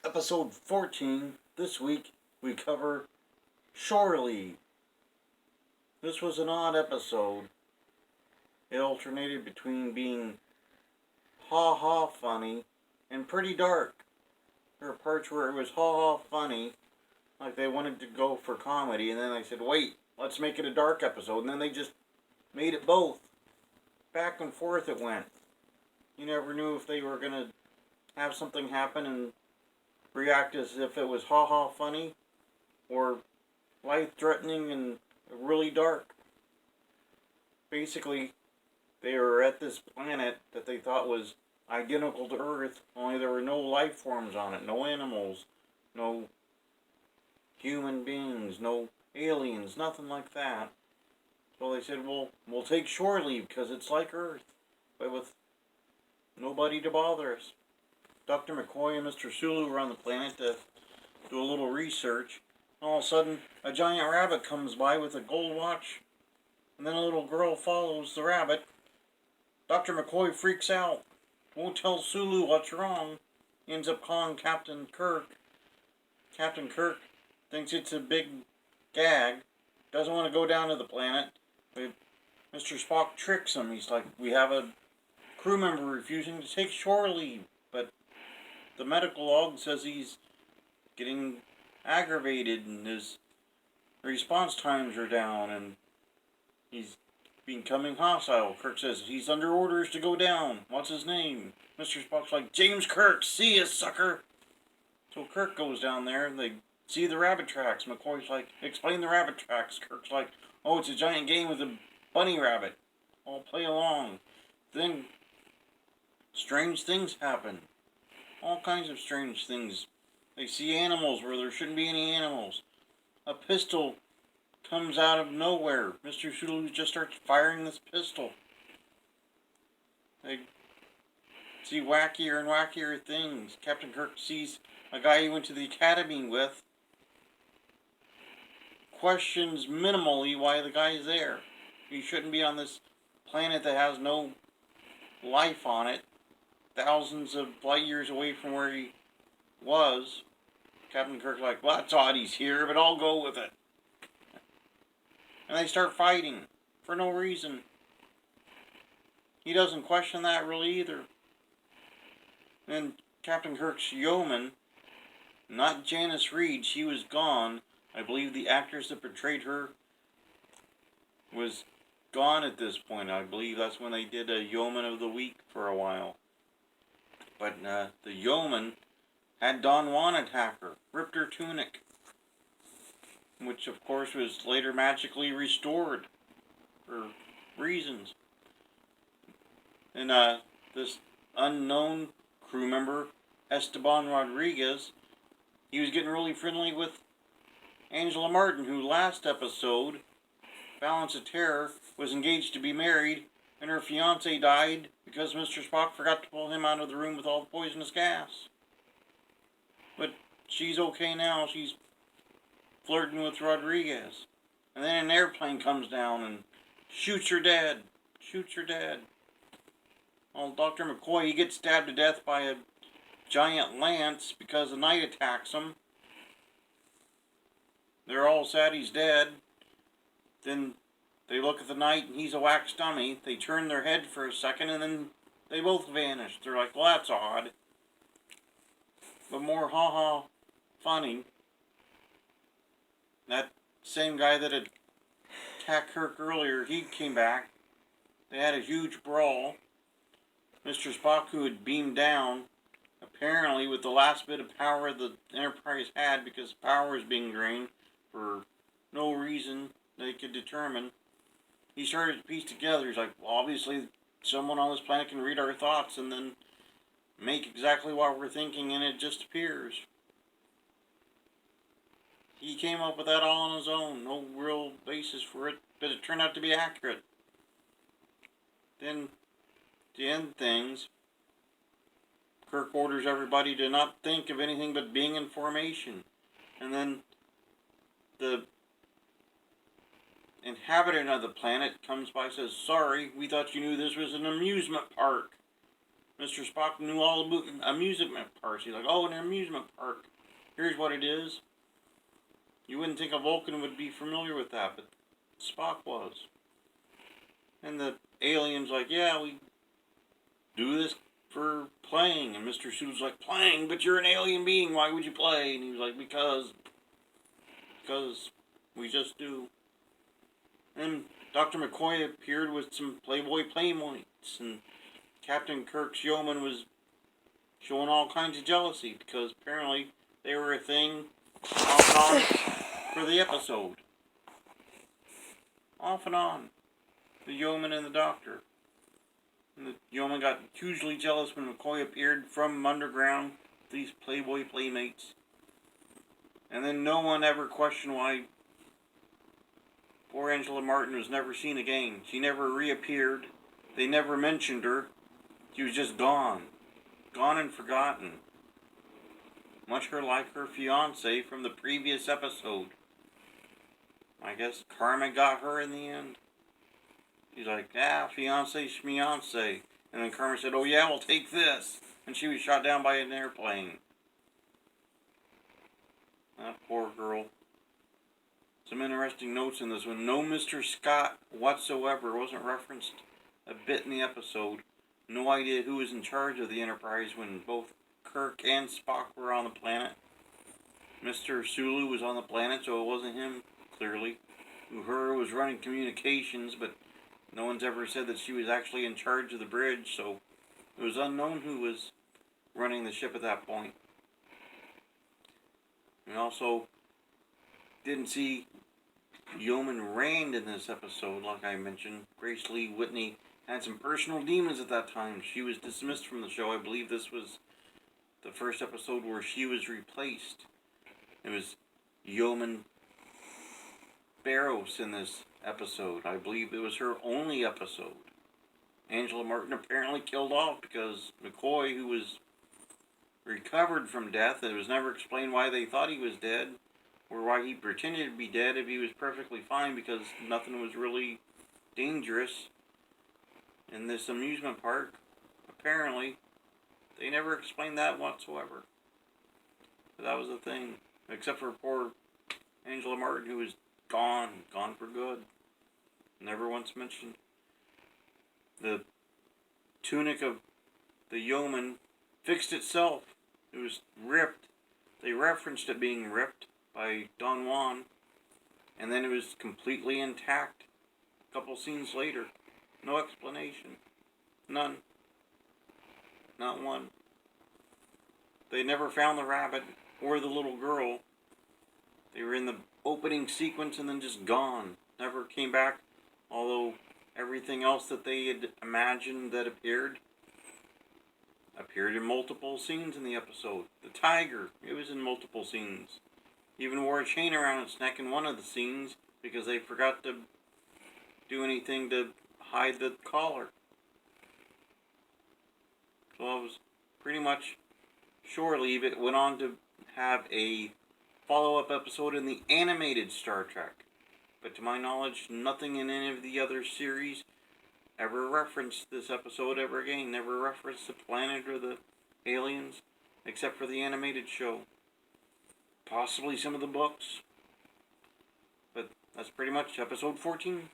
Episode 14. This week we cover Shore Leave. This was an odd episode. It alternated between being ha ha funny and pretty dark. There were parts where it was ha ha funny, like they wanted to go for comedy, and then they said, wait, let's make it a dark episode, and then they just made it both. Back and forth it went. You never knew if they were going to have something happen and react as if it was ha ha funny or life threatening and really dark. Basically, they were at this planet that they thought was identical to Earth, only there were no life forms on it, no animals, no human beings, no aliens, nothing like that. So they said, well, we'll take shore leave because it's like Earth, but with nobody to bother us. Dr. McCoy and Mr. Sulu were on the planet to do a little research. All of a sudden, a giant rabbit comes by with a gold watch, and then a little girl follows the rabbit. Dr. McCoy freaks out, won't tell Sulu what's wrong. He ends up calling Captain Kirk. Captain Kirk thinks it's a big gag, doesn't want to go down to the planet, but Mr. Spock tricks him. He's like, we have a crew member refusing to take shore leave, but the medical log says he's getting aggravated and his response times are down and he's becoming hostile. Kirk says he's under orders to go down. What's his name? Mr. Spock's like, James Kirk, see ya, sucker. So Kirk goes down there and they see the rabbit tracks. McCoy's like, explain the rabbit tracks. Kirk's like, oh, it's a giant game with a bunny rabbit. I'll play along. Then strange things happen. All kinds of strange things. They see animals where there shouldn't be any animals. A pistol comes out of nowhere. Mr. Sulu just starts firing this pistol. They see wackier and wackier things. Captain Kirk sees a guy he went to the academy with. Questions minimally why the guy's there. He shouldn't be on this planet that has no life on it. Thousands of light years away from where he was. Captain Kirk's like, well, that's odd he's here, but I'll go with it. And they start fighting for no reason. He doesn't question that really either. Then Captain Kirk's yeoman, not Janice Reed, she was gone. I believe the actress that portrayed her was gone at this point. I believe that's when they did a Yeoman of the Week for a while. But the yeoman had Don Juan attack her, ripped her tunic, which of course was later magically restored for reasons. And this unknown crew member, Esteban Rodriguez, he was getting really friendly with Angela Martin, who last episode, Balance of Terror, was engaged to be married, and her fiance died because Mr. Spock forgot to pull him out of the room with all the poisonous gas. But she's okay now. She's flirting with Rodriguez. And then an airplane comes down and shoots her dead. Well, Dr. McCoy, he gets stabbed to death by a giant lance because the night attacks him. They're all sad he's dead. Then they look at the knight and he's a wax dummy. They turn their head for a second and then they both vanish. They're like, well, that's odd. But more ha-ha funny. That same guy that had attacked Kirk earlier, he came back. They had a huge brawl. Mr. Spock, who had beamed down, apparently with the last bit of power the Enterprise had because power was being drained for no reason they could determine, he started to piece together. He's like, well, obviously someone on this planet can read our thoughts and then make exactly what we're thinking, and it just appears. He came up with that all on his own. No real basis for it, but it turned out to be accurate. Then, to end things, Kirk orders everybody to not think of anything but being in formation. And then the inhabitant of the planet comes by and says, sorry, we thought you knew this was an amusement park. Mr. Spock knew all about amusement parks. He's like, oh, an amusement park. Here's what it is. You wouldn't think a Vulcan would be familiar with that, but Spock was. And the alien's like, yeah, we do this for playing. And Mr. Sulu's like, playing? But you're an alien being. Why would you play? And he was like, because we just do. And Dr. McCoy appeared with some Playboy Playmates, and Captain Kirk's yeoman was showing all kinds of jealousy because apparently they were a thing off and on for the episode. Off and on. The yeoman and the doctor. And the yeoman got hugely jealous when McCoy appeared from underground with these Playboy Playmates. And then no one ever questioned why poor Angela Martin was never seen again. She never reappeared. They never mentioned her. She was just gone. Gone and forgotten. Much like her fiancé from the previous episode. I guess karma got her in the end. She's like, fiancé schmiancé. And then Karma said, oh yeah, we'll take this. And she was shot down by an airplane. That poor girl. Some interesting notes in this one. No Mr. Scott whatsoever. Wasn't referenced a bit in the episode. No idea who was in charge of the Enterprise when both Kirk and Spock were on the planet. Mr. Sulu was on the planet, so it wasn't him, clearly. Uhura was running communications, but no one's ever said that she was actually in charge of the bridge, so it was unknown who was running the ship at that point. We also didn't see Yeoman Rand in this episode, like I mentioned. Grace Lee Whitney had some personal demons at that time. She was dismissed from the show. I believe this was the first episode where she was replaced. It was Yeoman Barrows in this episode. I believe it was her only episode. Angela Martin apparently killed off because McCoy, who was recovered from death, it was never explained why they thought he was dead or why he pretended to be dead if he was perfectly fine, because nothing was really dangerous in this amusement park. Apparently, they never explained that whatsoever. But that was the thing. Except for poor Angela Martin, who was gone for good. Never once mentioned. The tunic of the yeoman fixed itself. It was ripped. They referenced it being ripped by Don Juan, and then it was completely intact a couple scenes later. No explanation. None. Not one. They never found the rabbit or the little girl. They were in the opening sequence and then just gone. Never came back, although everything else that they had imagined that appeared in multiple scenes in the episode. The tiger, it was in multiple scenes. Even wore a chain around its neck in one of the scenes because they forgot to do anything to hide the collar. So I was pretty much shore-leave. It went on to have a follow-up episode in the animated Star Trek. But to my knowledge, nothing in any of the other series ever referenced this episode ever again. Never referenced the planet or the aliens, except for the animated show. Possibly some of the books. But that's pretty much episode 14.